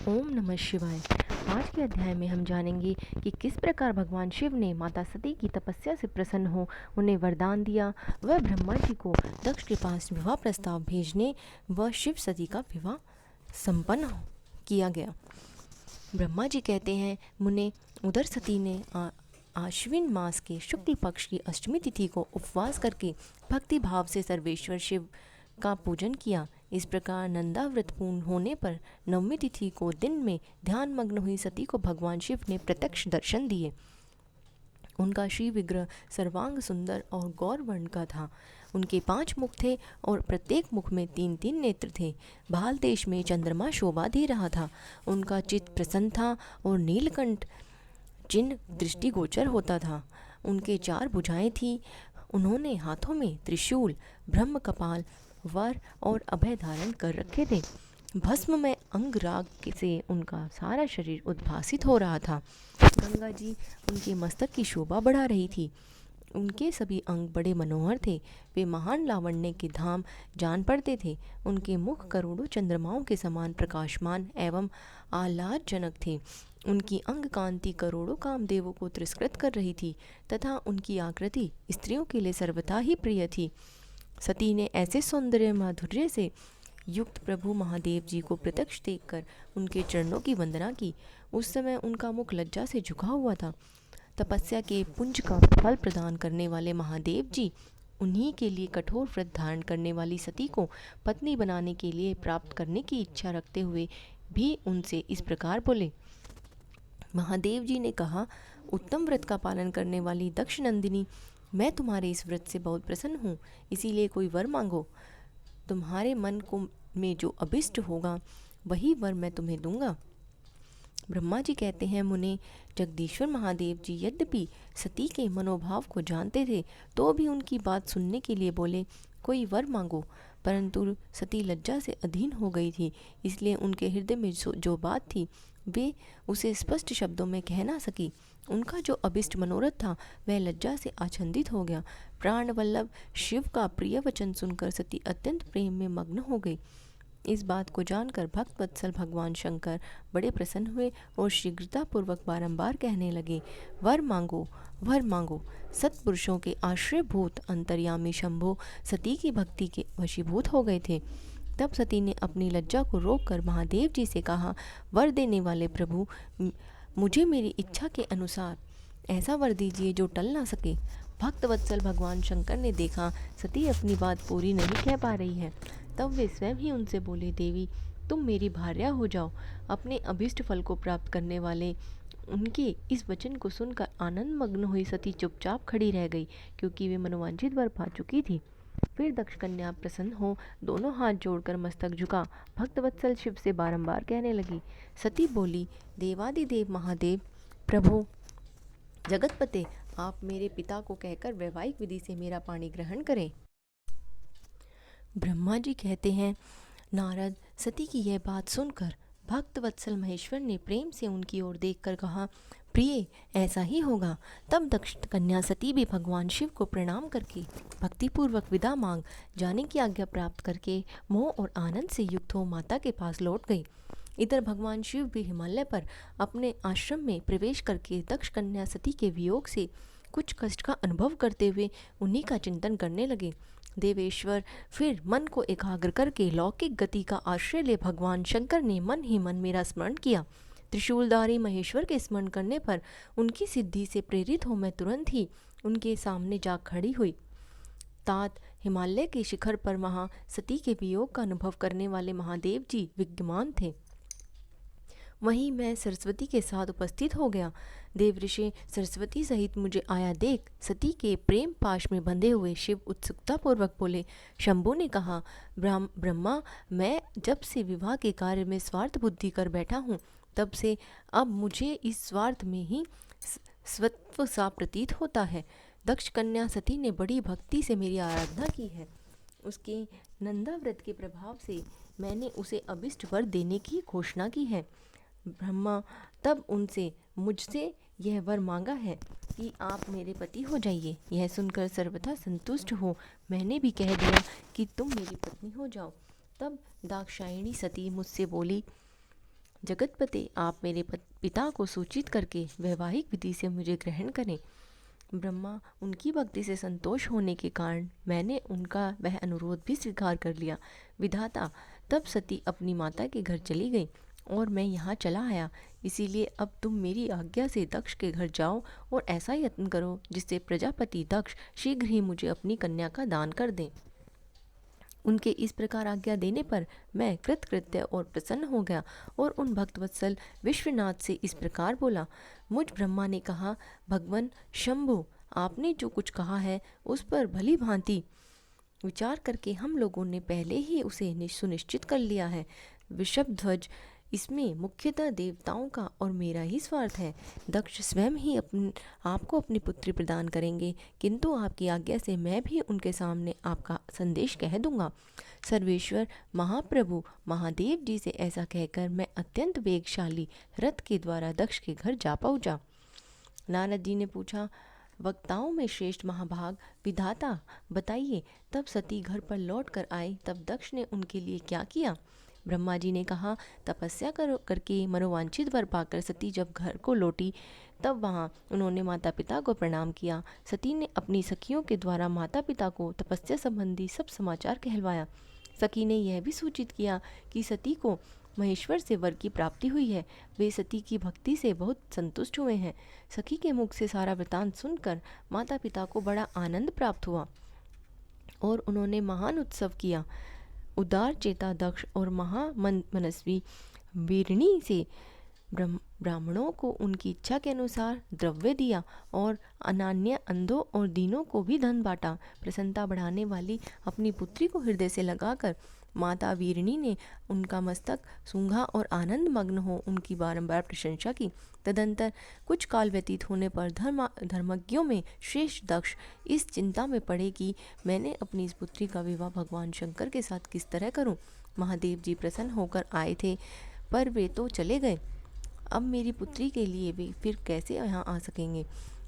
ओम नमः शिवाय। आज के अध्याय में हम जानेंगे कि किस प्रकार भगवान शिव ने माता सती की तपस्या से प्रसन्न हो उन्हें वरदान दिया। वह ब्रह्मा जी को दक्ष के पास विवाह प्रस्ताव भेजने व शिव सती का विवाह संपन्न किया गया। ब्रह्मा जी कहते हैं, मुने, उधर सती ने आश्विन मास के शुक्ल पक्ष की अष्टमी तिथि को उपवास करके भक्ति भाव से सर्वेश्वर शिव का पूजन किया। इस प्रकार नंदा व्रत पूर्ण होने पर नवमी तिथि को दिन में ध्यान मग्न हुई सती को भगवान शिव ने प्रत्यक्ष दर्शन दिए। उनका श्री विग्रह सर्वांग सुंदर और गौर वर्ण का था। उनके 5 मुख थे और प्रत्येक मुख में 3-3 नेत्र थे। भाल देश में चंद्रमा शोभा दे रहा था। उनका चित्त प्रसन्न था और नीलकंठ चिन्ह दृष्टिगोचर होता था। उनके 4 भुजाएं थीं। उन्होंने हाथों में त्रिशूल, ब्रह्म कपाल, वर और अभय धारण कर रखे थे। भस्म में अंग राग से उनका सारा शरीर उद्भासित हो रहा था। गंगा जी उनके मस्तक की शोभा बढ़ा रही थी। उनके सभी अंग बड़े मनोहर थे। वे महान लावण्य के धाम जान पड़ते थे। उनके मुख करोड़ों चंद्रमाओं के समान प्रकाशमान एवं आह्लादजनक थे। उनकी अंग कांति करोड़ों कामदेवों को तिरस्कृत कर रही थी तथा उनकी आकृति स्त्रियों के लिए सर्वथा ही प्रिय थी। सती ने ऐसे सौंदर्य माधुर्य से युक्त प्रभु महादेव जी को प्रत्यक्ष देखकर उनके चरणों की वंदना की। उस समय उनका मुख लज्जा से झुका हुआ था। तपस्या के पुंज का फल प्रदान करने वाले महादेव जी उन्हीं के लिए कठोर व्रत धारण करने वाली सती को पत्नी बनाने के लिए प्राप्त करने की इच्छा रखते हुए भी उनसे इस प्रकार बोले। महादेव जी ने कहा, उत्तम व्रत का पालन करने वाली दक्ष नंदिनी, मैं तुम्हारे इस व्रत से बहुत प्रसन्न हूँ, इसीलिए कोई वर मांगो। तुम्हारे मन को में जो अभिष्ट होगा वही वर मैं तुम्हें दूंगा। ब्रह्मा जी कहते हैं, मुने, जगदीश्वर महादेव जी यद्यपि सती के मनोभाव को जानते थे तो भी उनकी बात सुनने के लिए बोले, कोई वर मांगो। परंतु सती लज्जा से अधीन हो गई थी, इसलिए उनके हृदय में जो बात थी वे उसे स्पष्ट शब्दों में कह ना सकी। उनका जो अभिष्ट मनोरथ था वह लज्जा से आच्छादित हो गया। प्राण वल्लभ शिव का प्रिय वचन सुनकर सती अत्यंत प्रेम में मग्न हो गई। इस बात को जानकर भक्त वत्सल भगवान शंकर बड़े प्रसन्न हुए और शीघ्रतापूर्वक बारंबार कहने लगे, वर मांगो, वर मांगो। सत्पुरुषों के आश्रयभूत अंतर्यामी शंभो सती की भक्ति के वशीभूत हो गए थे। तब सती ने अपनी लज्जा को रोककर महादेव जी से कहा, वर देने वाले प्रभु, मुझे मेरी इच्छा के अनुसार ऐसा वर दीजिए जो टल ना सके। भक्त वत्सल भगवान शंकर ने देखा सती अपनी बात पूरी नहीं कह पा रही है, तब वे स्वयं ही उनसे बोले, देवी, तुम मेरी भार्या हो जाओ। अपने अभीष्ट फल को प्राप्त करने वाले उनके इस वचन को सुनकर आनंद मग्न हुई सती चुपचाप खड़ी रह गई, क्योंकि वे मनोवांछित वर पा चुकी थी। फिर दक्ष कन्या प्रसन्न हो दोनों हाथ जोड़कर मस्तक झुका भक्तवत्सल शिव से बारंबार कहने लगी। सती बोली, देवादिदेव महादेव, प्रभु जगतपते, आप मेरे पिता को कहकर वैवाहिक विधि से मेरा पाणी ग्रहण करें। ब्रह्मा जी कहते हैं, नारद, सती की यह बात सुनकर भक्त वत्सल महेश्वर ने प्रेम से उनकी ओर देखकर कहा, प्रिय, ऐसा ही होगा। तब दक्ष कन्या सती भी भगवान शिव को प्रणाम करके भक्तिपूर्वक विदा मांग जाने की आज्ञा प्राप्त करके मोह और आनंद से युक्त हो माता के पास लौट गई। इधर भगवान शिव भी हिमालय पर अपने आश्रम में प्रवेश करके दक्ष कन्या सती के वियोग से कुछ कष्ट का अनुभव करते हुए उन्हीं का चिंतन करने लगे। देवेश्वर फिर मन को एकाग्र करके लौकिक गति का आश्रय ले भगवान शंकर ने मन ही मन मेरा स्मरण किया। त्रिशूलधारी महेश्वर के स्मरण करने पर उनकी सिद्धि से प्रेरित हो मैं तुरंत ही उनके सामने जा खड़ी हुई। तात हिमालय के शिखर पर वहाँ सती के वियोग का अनुभव करने वाले महादेव जी विद्यमान थे। वहीं मैं सरस्वती के साथ उपस्थित हो गया। देवऋषि सरस्वती सहित मुझे आया देख सती के प्रेम पाश में बंधे हुए शिव उत्सुकतापूर्वक बोले। शंभु ने कहा, ब्रह्मा, मैं जब से विवाह के कार्य में स्वार्थ बुद्धि कर बैठा हूँ तब से अब मुझे इस स्वार्थ में ही स्वत्व सा प्रतीत होता है। दक्ष कन्या सती ने बड़ी भक्ति से मेरी आराधना की है। उसके नंदा व्रत के प्रभाव से मैंने उसे अभिष्ट वर देने की घोषणा की है। ब्रह्मा तब उनसे मुझसे यह वर मांगा है कि आप मेरे पति हो जाइए। यह सुनकर सर्वथा संतुष्ट हो मैंने भी कह दिया कि तुम मेरी पत्नी हो जाओ। तब दाक्षायणी सती मुझसे बोली, जगतपते, आप मेरे पिता को सूचित करके वैवाहिक विधि से मुझे ग्रहण करें। ब्रह्मा उनकी भक्ति से संतोष होने के कारण मैंने उनका वह अनुरोध भी स्वीकार कर लिया। विधाता, तब सती अपनी माता के घर चली गई और मैं यहाँ चला आया। इसीलिए अब तुम मेरी आज्ञा से दक्ष के घर जाओ और ऐसा यत्न करो जिससे प्रजापति दक्ष शीघ्र ही मुझे अपनी कन्या का दान कर दें। उनके इस प्रकार आज्ञा देने पर मैं कृतकृत्य और प्रसन्न हो गया और उन भक्तवत्सल विश्वनाथ से इस प्रकार बोला। मुझ ब्रह्मा ने कहा, भगवान शंभु, आपने जो कुछ कहा है उस पर भली भांति विचार करके हम लोगों ने पहले ही उसे सुनिश्चित कर लिया है। वृषभध्वज, इसमें मुख्यतः देवताओं का और मेरा ही स्वार्थ है। दक्ष स्वयं ही आपको अपनी पुत्री प्रदान करेंगे, किंतु आपकी आज्ञा से मैं भी उनके सामने आपका संदेश कह दूंगा। सर्वेश्वर महाप्रभु महादेव जी से ऐसा कहकर मैं अत्यंत वेगशाली रथ के द्वारा दक्ष के घर जा पहुंचा। नारद जी ने पूछा, वक्ताओं में श्रेष्ठ महाभाग विधाता, बताइए, तब सती घर पर लौट कर आए तब दक्ष ने उनके लिए क्या किया? ब्रह्मा जी ने कहा, तपस्या करके मनोवांछित वर पाकर सती जब घर को लौटी तब वहाँ उन्होंने माता पिता को प्रणाम किया। सती ने अपनी सखियों के द्वारा माता पिता को तपस्या संबंधी सब समाचार कहलवाया। सखी ने यह भी सूचित किया कि सती को महेश्वर से वर की प्राप्ति हुई है। वे सती की भक्ति से बहुत संतुष्ट हुए हैं। सखी के मुख से सारा वृतांत सुनकर माता पिता को बड़ा आनंद प्राप्त हुआ और उन्होंने महान उत्सव किया। उदार चेता दक्ष और महामनस्वी वीरणी से ब्राह्मणों को उनकी इच्छा के अनुसार द्रव्य दिया और अनान्य अंधों और दीनों को भी धन बांटा। प्रसन्नता बढ़ाने वाली अपनी पुत्री को हृदय से लगाकर माता वीरणी ने उनका मस्तक सूंघा और आनंद मग्न हो उनकी बारंबार प्रशंसा की। तदंतर कुछ काल व्यतीत होने पर धर्मज्ञों में श्रेष्ठ दक्ष इस चिंता में पड़े कि मैंने अपनी इस पुत्री का विवाह भगवान शंकर के साथ किस तरह करूं। महादेव जी प्रसन्न होकर आए थे, पर वे तो चले गए। अब मेरी पुत्री के लिए वे फिर कैसे यहाँ आ सकेंगे?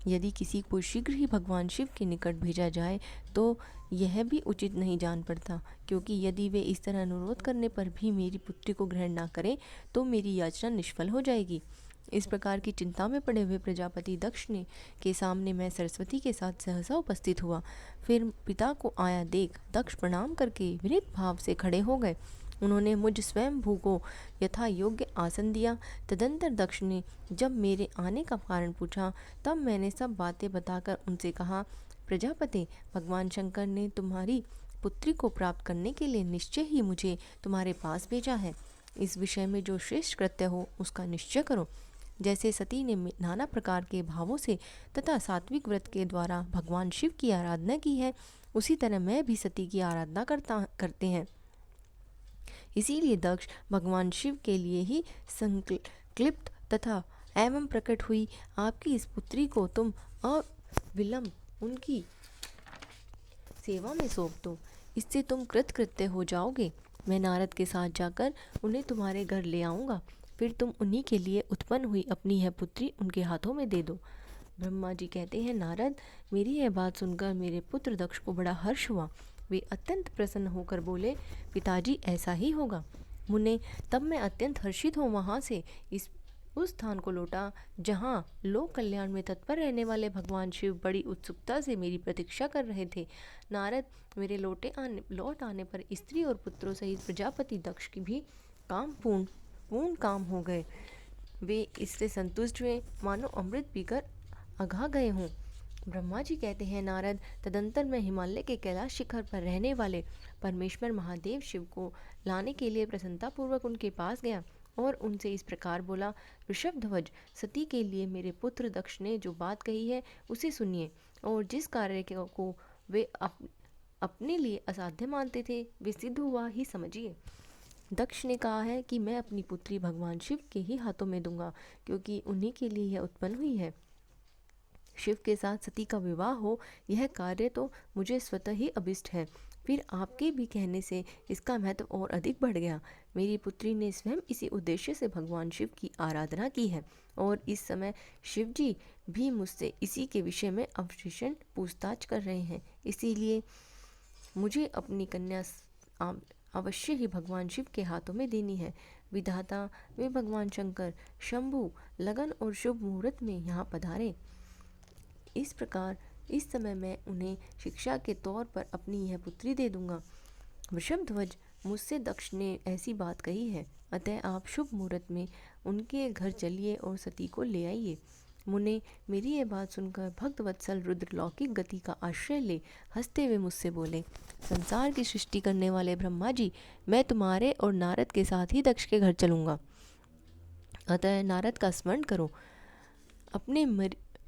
यदि किसी को शीघ्र ही भगवान शिव के निकट भेजा जाए तो यह भी उचित नहीं जान पड़ता, क्योंकि यदि वे इस तरह अनुरोध करने पर भी मेरी पुत्री को ग्रहण ना करें तो मेरी याचना निष्फल हो जाएगी। इस प्रकार की चिंता में पड़े हुए प्रजापति दक्ष ने के सामने मैं सरस्वती के साथ सहसा उपस्थित हुआ। फिर पिता को आया देख दक्ष प्रणाम करके विनीत भाव से खड़े हो गए। उन्होंने मुझ स्वयं भू को यथा योग्य आसन दिया। तदंतर दक्ष ने जब मेरे आने का कारण पूछा तब मैंने सब बातें बताकर उनसे कहा, प्रजापति, भगवान शंकर ने तुम्हारी पुत्री को प्राप्त करने के लिए निश्चय ही मुझे तुम्हारे पास भेजा है। इस विषय में जो श्रेष्ठ कृत्य हो उसका निश्चय करो। जैसे सती ने नाना प्रकार के भावों से तथा सात्विक व्रत के द्वारा भगवान शिव की आराधना की है, उसी तरह मैं भी सती की आराधना करते हैं। इसीलिए दक्ष भगवान शिव के लिए ही संकल्पित तथा एवं प्रकट हुई आपकी इस पुत्री को तुम अविलंब उनकी सेवा में सौंप दो, इससे तुम कृतकृत्य हो जाओगे। मैं नारद के साथ जाकर उन्हें तुम्हारे घर ले आऊँगा, फिर तुम उन्हीं के लिए उत्पन्न हुई अपनी यह पुत्री उनके हाथों में दे दो। ब्रह्मा जी कहते हैं, नारद, मेरी यह बात सुनकर मेरे पुत्र दक्ष को बड़ा हर्ष हुआ। वे अत्यंत प्रसन्न होकर बोले, पिताजी, ऐसा ही होगा। मुने, तब मैं अत्यंत हर्षित हो वहाँ से उस स्थान को लौटा जहाँ लोक कल्याण में तत्पर रहने वाले भगवान शिव बड़ी उत्सुकता से मेरी प्रतीक्षा कर रहे थे। नारद, मेरे लौट आने पर स्त्री और पुत्रों सहित प्रजापति दक्ष की भी पूर्ण काम हो गए। वे इससे संतुष्ट हुए मानो अमृत पीकर अघा गए हों। ब्रह्मा जी कहते हैं, नारद, तदंतर मैं हिमालय के कैलाश शिखर पर रहने वाले परमेश्वर महादेव शिव को लाने के लिए प्रसन्नतापूर्वक उनके पास गया और उनसे इस प्रकार बोला, ऋषभध्वज, सती के लिए मेरे पुत्र दक्ष ने जो बात कही है उसे सुनिए, और जिस कार्य को वे अपने लिए असाध्य मानते थे वे सिद्ध हुआ ही समझिए। दक्ष ने कहा है कि मैं अपनी पुत्री भगवान शिव के ही हाथों में दूंगा, क्योंकि उन्हीं के लिए यह उत्पन्न हुई है। शिव के साथ सती का विवाह हो, यह कार्य तो मुझे स्वतः ही अभिष्ट है। फिर आपके भी कहने से इसका महत्व और अधिक बढ़ गया। मेरी पुत्री ने स्वयं इसी उद्देश्य से भगवान शिव की आराधना की है और इस समय शिव जी भी मुझसे इसी के विषय में अवशेषण पूछताछ कर रहे हैं। इसीलिए मुझे अपनी कन्या अवश्य ही भगवान शिव के हाथों में देनी है। विधाता वे भगवान शंकर शंभु लगन और शुभ मुहूर्त में यहाँ पधारे। इस प्रकार इस समय मैं उन्हें शिक्षा के तौर पर अपनी यह पुत्री दे दूंगा। वृषभध्वज, मुझसे दक्ष ने ऐसी बात कही है, अतः आप शुभ मुहूर्त में उनके घर चलिए और सती को ले आइए। मुने, मेरी यह बात सुनकर भक्त वत्सल रुद्र लौकिक गति का आश्रय ले हंसते हुए मुझसे बोले, संसार की सृष्टि करने वाले ब्रह्मा जी, मैं तुम्हारे और नारद के साथ ही दक्ष के घर चलूँगा। अतः नारद का स्मरण करो, अपने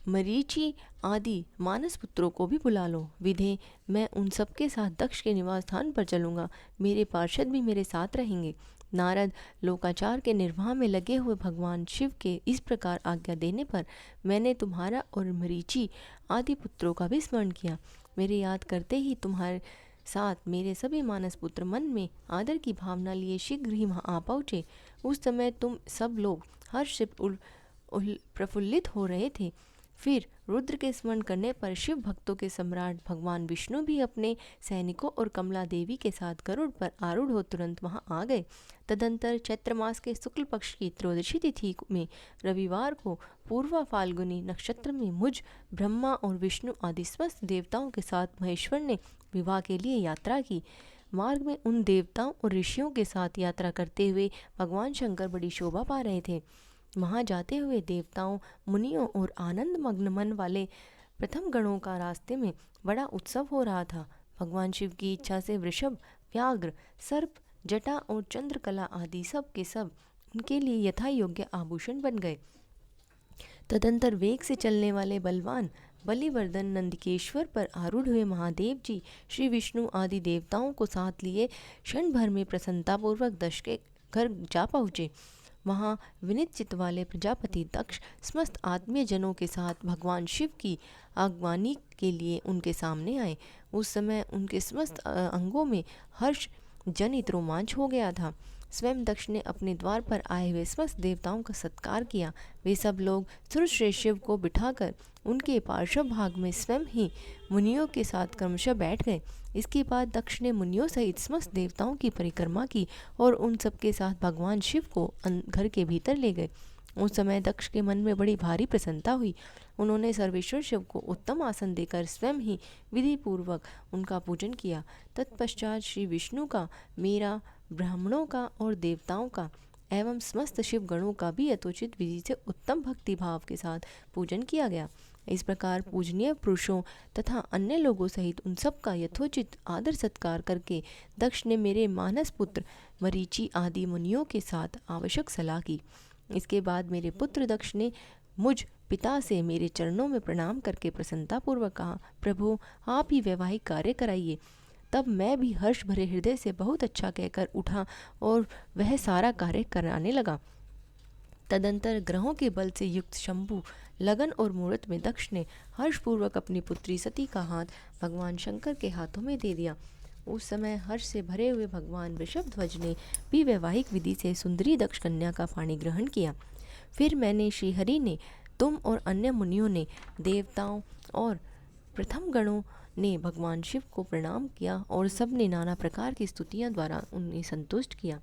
मरीचि आदि मानस पुत्रों को भी बुला लो। विधे, मैं उन सबके साथ दक्ष के निवास स्थान पर चलूँगा। मेरे पार्षद भी मेरे साथ रहेंगे। नारद लोकाचार के निर्वाह में लगे हुए भगवान शिव के इस प्रकार आज्ञा देने पर मैंने तुम्हारा और मरीचि आदि पुत्रों का भी स्मरण किया। मेरे याद करते ही तुम्हारे साथ मेरे सभी मानस पुत्र मन में आदर की भावना लिए शीघ्र ही वहाँ आ पहुँचे। उस समय तुम सब लोग हर्ष से प्रफुल्लित हो रहे थे। फिर रुद्र के स्मरण करने पर शिव भक्तों के सम्राट भगवान विष्णु भी अपने सैनिकों और कमला देवी के साथ गरुड़ पर आरूढ़ हो तुरंत वहां आ गए। तदंतर चैत्र मास के शुक्ल पक्ष की त्रयोदशी तिथि में रविवार को पूर्वा फाल्गुनी नक्षत्र में मुझ ब्रह्मा और विष्णु आदि समस्त देवताओं के साथ महेश्वर ने विवाह के लिए यात्रा की। मार्ग में उन देवताओं और ऋषियों के साथ यात्रा करते हुए भगवान शंकर बड़ी शोभा पा रहे थे। वहाँ जाते हुए देवताओं, मुनियों और आनंद मग्न मन वाले प्रथम गणों का रास्ते में बड़ा उत्सव हो रहा था। भगवान शिव की इच्छा से वृषभ, व्याघ्र, सर्प, जटा और चंद्रकला आदि सब के सब उनके लिए यथा योग्य आभूषण बन गए। तदंतर वेग से चलने वाले बलवान बलिवर्धन नंदिकेश्वर पर आरूढ़ हुए महादेव जी श्री विष्णु आदि देवताओं को साथ लिए क्षण भर में प्रसन्नतापूर्वक दक्ष के घर जा पहुँचे। वहाँ विनित चित्त वाले प्रजापति दक्ष समस्त आत्मीय जनों के साथ भगवान शिव की आगवानी के लिए उनके सामने आए। उस समय उनके समस्त अंगों में हर्ष जनित रोमांच हो गया था। स्वयं दक्ष ने अपने द्वार पर आए हुए समस्त देवताओं का सत्कार किया। वे सब लोग सर्वश्रेष्ठ शिव को बिठाकर उनके पार्श्व भाग में स्वयं ही मुनियों के साथ क्रमशः बैठ गए। इसके बाद दक्ष ने मुनियों सहित समस्त देवताओं की परिक्रमा की और उन सबके साथ भगवान शिव को घर के भीतर ले गए। उस समय दक्ष के मन में बड़ी भारी प्रसन्नता हुई। उन्होंने सर्वेश्वर शिव को उत्तम आसन देकर स्वयं ही विधि पूर्वक उनका पूजन किया। तत्पश्चात श्री विष्णु का, मेरा, ब्राह्मणों का और देवताओं का एवं समस्त शिव गणों का भी यथोचित विधि से उत्तम भक्ति भाव के साथ पूजन किया गया। इस प्रकार पूजनीय पुरुषों तथा अन्य लोगों सहित उन सब का यथोचित आदर सत्कार करके दक्ष ने मेरे मानस पुत्र मरीचि आदि मुनियों के साथ आवश्यक सलाह की। इसके बाद मेरे पुत्र दक्ष ने मुझ पिता से मेरे चरणों में प्रणाम करके प्रसन्नतापूर्वक कहा, प्रभु आप ही वैवाहिक कार्य कराइए। तब मैं भी हर्ष भरे हृदय से बहुत अच्छा कहकर उठा और वह सारा कार्य कराने लगा। तदंतर ग्रहों के बल से युक्त शंभु लगन और मुहूर्त में दक्ष ने हर्षपूर्वक अपनी पुत्री सती का हाथ भगवान शंकर के हाथों में दे दिया। उस समय हर्ष से भरे हुए भगवान वृषभध्वज ने भी वैवाहिक विधि से सुंदरी दक्ष कन्या का पाणी ग्रहण किया। फिर मैंने, श्रीहरि ने, तुम और अन्य मुनियों ने, देवताओं और प्रथम गणों ने भगवान शिव को प्रणाम किया और सब ने नाना प्रकार की स्तुतियां द्वारा उन्हें संतुष्ट किया।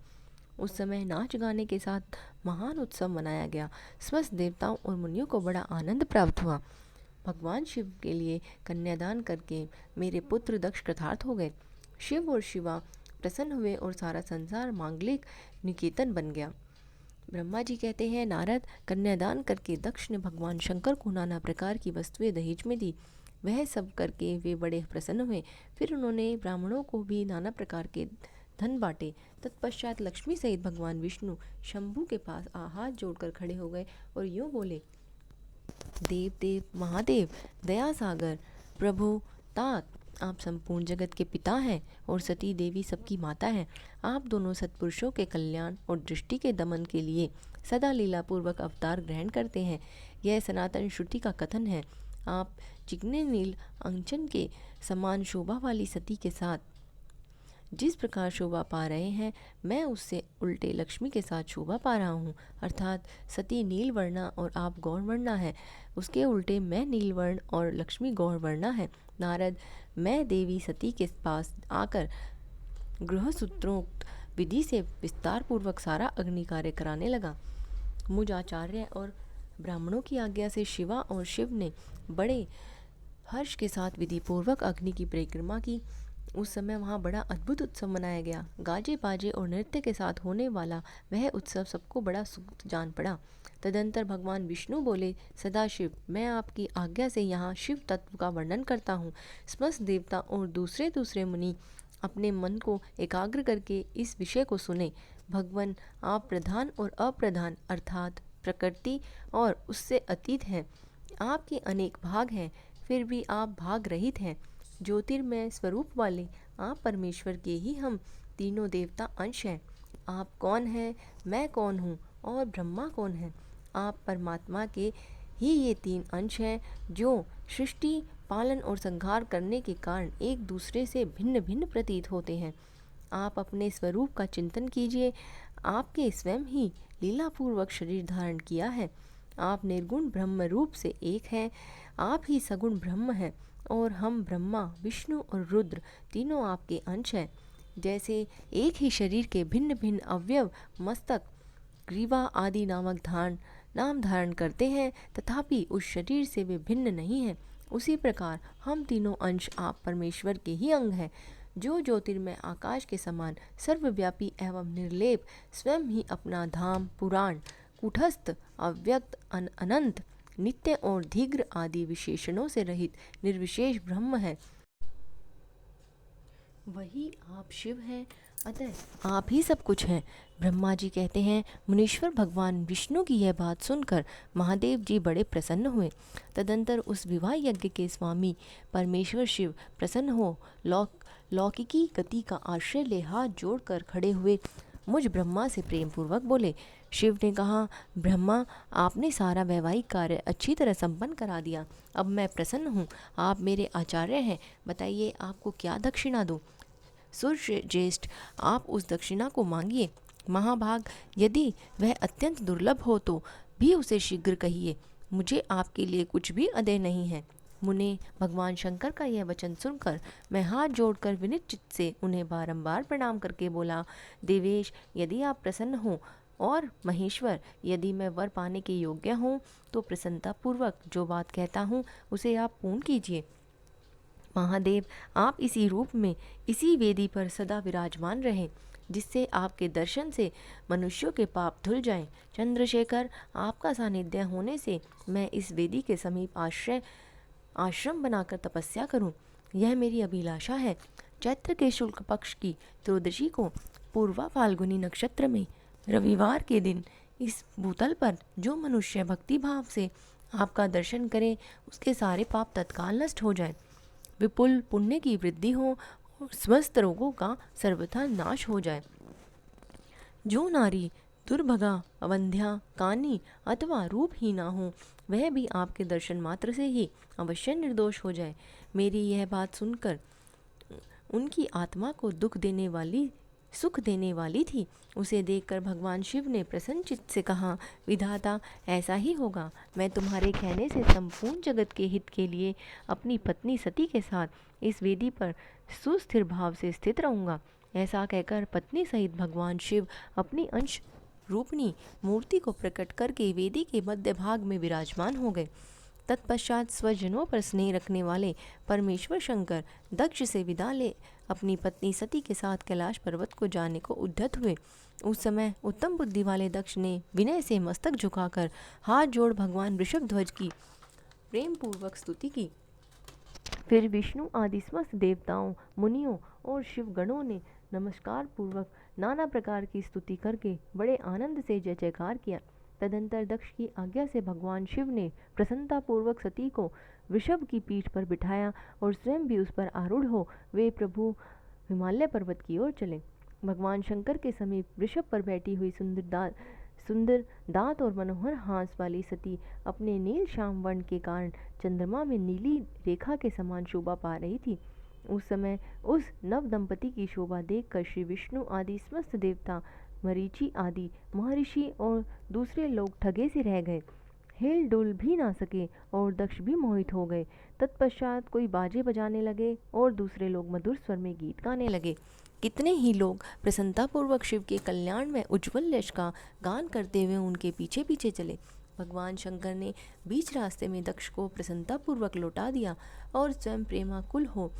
उस समय नाच गाने के साथ महान उत्सव मनाया गया। समस्त देवताओं और मुनियों को बड़ा आनंद प्राप्त हुआ। भगवान शिव के लिए कन्यादान करके मेरे पुत्र दक्ष कृतार्थ हो गए। शिव और शिवा प्रसन्न हुए और सारा संसार मांगलिक निकेतन बन गया। ब्रह्मा जी कहते हैं, नारद, कन्यादान करके दक्ष ने भगवान शंकर को नाना प्रकार की वस्तुएं दहेज में दी। वह सब करके वे बड़े प्रसन्न हुए। फिर उन्होंने ब्राह्मणों को भी नाना प्रकार के धन बांटे। तत्पश्चात लक्ष्मी सहित भगवान विष्णु शंभु के पास हाथ जोड़कर खड़े हो गए और यूँ बोले, देव देव महादेव, दया सागर, प्रभु तात, आप संपूर्ण जगत के पिता हैं और सती देवी सबकी माता हैं। आप दोनों सत्पुरुषों के कल्याण और दृष्टि के दमन के लिए सदा लीला पूर्वक अवतार ग्रहण करते हैं। यह सनातन श्रुति का कथन है। आप चिकने नील अंचन के समान शोभा वाली सती के साथ जिस प्रकार शोभा पा रहे हैं, मैं उससे उल्टे लक्ष्मी के साथ शोभा पा रहा हूँ। अर्थात सती नील वर्णा और आप गौर वर्णा है, उसके उल्टे मैं नील वर्ण और लक्ष्मी गौर वर्णा है। नारद, मैं देवी सती के पास आकर गृहसूत्रोक्त विधि से विस्तार पूर्वक सारा अग्नि कार्य कराने लगा। मुझ आचार्य और ब्राह्मणों की आज्ञा से शिवा और शिव ने बड़े हर्ष के साथ विधि पूर्वक अग्नि की परिक्रमा की। उस समय वहाँ बड़ा अद्भुत उत्सव मनाया गया। गाजे बाजे और नृत्य के साथ होने वाला वह उत्सव सबको बड़ा सुख जान पड़ा। तदंतर भगवान विष्णु बोले, सदाशिव, मैं आपकी आज्ञा से यहाँ शिव तत्व का वर्णन करता हूँ। समस्त देवता और दूसरे दूसरे मुनि अपने मन को एकाग्र करके इस विषय को सुने। भगवान, आप प्रधान और अप्रधान अर्थात प्रकृति और उससे अतीत हैं। आपके अनेक भाग हैं, फिर भी आप भाग रहित हैं। ज्योतिर्मय स्वरूप वाले आप परमेश्वर के ही हम तीनों देवता अंश हैं। आप कौन हैं, मैं कौन हूँ और ब्रह्मा कौन है? आप परमात्मा के ही ये तीन अंश हैं जो सृष्टि, पालन और संहार करने के कारण एक दूसरे से भिन्न भिन्न प्रतीत होते हैं। आप अपने स्वरूप का चिंतन कीजिए। आपके स्वयं ही लीलापूर्वक शरीर धारण किया है। आप निर्गुण ब्रह्म रूप से एक हैं। आप ही सगुण ब्रह्म हैं और हम ब्रह्मा, विष्णु और रुद्र तीनों आपके अंश हैं। जैसे एक ही शरीर के भिन्न भिन्न अवयव मस्तक, ग्रीवा आदि नाम धारण करते हैं, तथापि उस शरीर से वे भिन्न नहीं हैं, उसी प्रकार हम तीनों अंश आप परमेश्वर के ही अंग हैं, जो ज्योतिर्मय आकाश के समान सर्वव्यापी एवं निर्लेप स्वयं ही अपना धाम, पुराण, कूटस्थ, अव्यक्त, अनंत, नित्य और धीग्र आदि विशेषणों से रहित निर्विशेष ब्रह्म है। वही आप शिव हैं, अतः आप ही सब कुछ हैं। ब्रह्मा जी कहते हैं, मुनीश्वर भगवान विष्णु की यह बात सुनकर महादेव जी बड़े प्रसन्न हुए। तदंतर उस विवाह यज्ञ के स्वामी परमेश्वर शिव प्रसन्न हो लौकिकी गति का आश्रय ले हाथ जोड़कर खड़े हुए मुझ ब्रह्मा से प्रेम पूर्वक बोले। शिव ने कहा, ब्रह्मा, आपने सारा वैवाहिक कार्य अच्छी तरह संपन्न करा दिया। अब मैं प्रसन्न हूँ। आप मेरे आचार्य हैं, बताइए आपको क्या दक्षिणा दूँ? सूर्य ज्येष्ठ, आप उस दक्षिणा को मांगिए। महाभाग, यदि वह अत्यंत दुर्लभ हो तो भी उसे शीघ्र कहिए। मुझे आपके लिए कुछ भी अदेय नहीं है। मुने, भगवान शंकर का यह वचन सुनकर मैं हाथ जोड़कर विनीत चित्त से उन्हें बारंबार प्रणाम करके बोला, देवेश, यदि आप प्रसन्न हो और महेश्वर, यदि मैं वर पाने के योग्य हूँ तो प्रसन्नतापूर्वक जो बात कहता हूँ उसे आप पूर्ण कीजिए। महादेव, आप इसी रूप में इसी वेदी पर सदा विराजमान रहें, जिससे आपके दर्शन से मनुष्यों के पाप धुल जाएं। चंद्रशेखर, आपका सानिध्य होने से मैं इस वेदी के समीप आश्रम बनाकर तपस्या करूं, यह मेरी अभिलाषा है। चैत्र के शुक्ल पक्ष की त्रयोदशी को पूर्वा फाल्गुनी नक्षत्र में रविवार के दिन इस भूतल पर जो मनुष्य भक्ति भाव से आपका दर्शन करे, उसके सारे पाप तत्काल नष्ट हो जाए, विपुल पुण्य की वृद्धि हो और समस्त रोगों का सर्वथा नाश हो जाए। जो नारी दुर्भगा, अवंध्या, कानी अथवा रूपहीना हो, वह भी आपके दर्शन मात्र से ही अवश्य निर्दोष हो जाए। मेरी यह बात सुनकर उनकी आत्मा को सुख देने वाली थी। उसे देखकर भगवान शिव ने प्रसन्न चित्त से कहा, विधाता, ऐसा ही होगा। मैं तुम्हारे कहने से संपूर्ण जगत के हित के लिए अपनी पत्नी सती के साथ इस वेदी पर सुस्थिर भाव से स्थित रहूँगा। ऐसा कहकर पत्नी सहित भगवान शिव अपनी अंश रूपणी मूर्ति को प्रकट करके वेदी के मध्य भाग में विराजमान हो गए। तत्पश्चात स्वजनों पर स्नेह रखने वाले परमेश्वर शंकर दक्ष से विदा ले अपनी पत्नी सती के साथ कैलाश पर्वत को जाने को उद्यत हुए। उस समय उत्तम बुद्धि वाले दक्ष ने विनय से मस्तक झुकाकर हाथ जोड़ भगवान ऋषभध्वज की प्रेम पूर्वक स्तुति की। फिर विष्णु आदि समस्त देवताओं, मुनियों और शिवगणों ने नमस्कार पूर्वक नाना प्रकार की स्तुति करके बड़े आनंद से जय जयकार किया। तदंतर दक्ष की आज्ञा से भगवान शिव ने प्रसन्नता पूर्वक सती को वृषभ की पीठ पर बिठाया और स्वयं भी उस पर आरूढ़ हो वे प्रभु हिमालय पर्वत की ओर चले। भगवान शंकर के समीप वृषभ पर बैठी हुई सुंदर दांत और मनोहर हास वाली सती अपने नील श्याम वर्ण के कारण चंद्रमा में नीली रेखा के समान शोभा पा रही थी। उस समय उस नव दंपति की शोभा देखकर श्री विष्णु आदि समस्त देवता, मरीचि आदि महर्षि और दूसरे लोग ठगे से रह गए, हिल डुल भी ना सके और दक्ष भी मोहित हो गए। तत्पश्चात कोई बाजे बजाने लगे और दूसरे लोग मधुर स्वर में गीत गाने लगे। कितने ही लोग प्रसन्नतापूर्वक शिव के कल्याण में उज्जवल यश का गान करते हुए उनके पीछे पीछे चले। भगवान शंकर ने बीच रास्ते में दक्ष को प्रसन्नतापूर्वक लौटा दिया और स्वयं प्रेमाकुल हो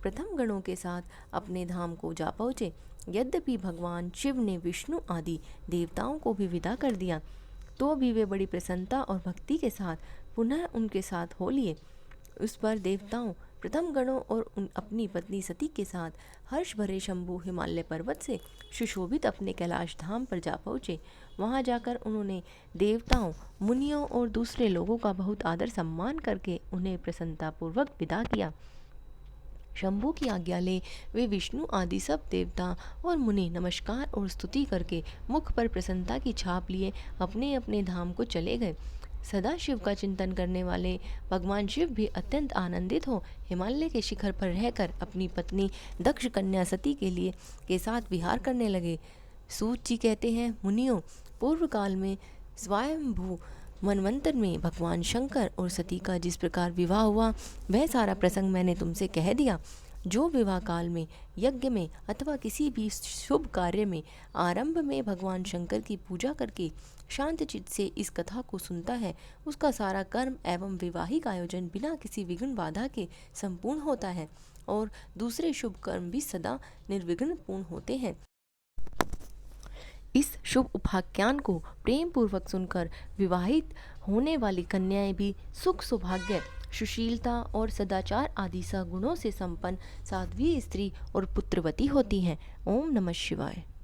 प्रथम गणों के साथ अपने धाम को जा पहुँचे। यद्यपि भगवान शिव ने विष्णु आदि देवताओं को भी विदा कर दिया, तो भी वे बड़ी प्रसन्नता और भक्ति के साथ पुनः उनके साथ हो लिए। उस पर देवताओं, प्रथम गणों और अपनी पत्नी सती के साथ हर्ष भरे शंभु हिमालय पर्वत से सुशोभित अपने कैलाश धाम पर जा पहुँचे। वहाँ जाकर उन्होंने देवताओं, मुनियों और दूसरे लोगों का बहुत आदर सम्मान करके उन्हें प्रसन्नतापूर्वक विदा किया। शंभु की आज्ञा ले वे विष्णु आदि सब देवता और मुनि नमस्कार और स्तुति करके मुख पर प्रसन्नता की छाप लिए अपने अपने धाम को चले गए। सदा शिव का चिंतन करने वाले भगवान शिव भी अत्यंत आनंदित हो हिमालय के शिखर पर रहकर अपनी पत्नी दक्ष कन्या सती के साथ विहार करने लगे। सूत जी कहते हैं, मुनियों, पूर्व काल में स्वयंभू मनवंतर में भगवान शंकर और सती का जिस प्रकार विवाह हुआ वह सारा प्रसंग मैंने तुमसे कह दिया। जो विवाह काल में, यज्ञ में अथवा किसी भी शुभ कार्य में आरंभ में भगवान शंकर की पूजा करके शांत चित्त से इस कथा को सुनता है, उसका सारा कर्म एवं विवाहिक आयोजन बिना किसी विघ्न बाधा के संपूर्ण होता है और दूसरे शुभ कर्म भी सदा निर्विघ्न पूर्ण होते हैं। इस शुभ उपाख्यान को प्रेम पूर्वक सुनकर विवाहित होने वाली कन्याएं भी सुख, सौभाग्य, सुशीलता और सदाचार आदि सगुणों से संपन्न साध्वी स्त्री और पुत्रवती होती हैं। ओम नमः शिवाय।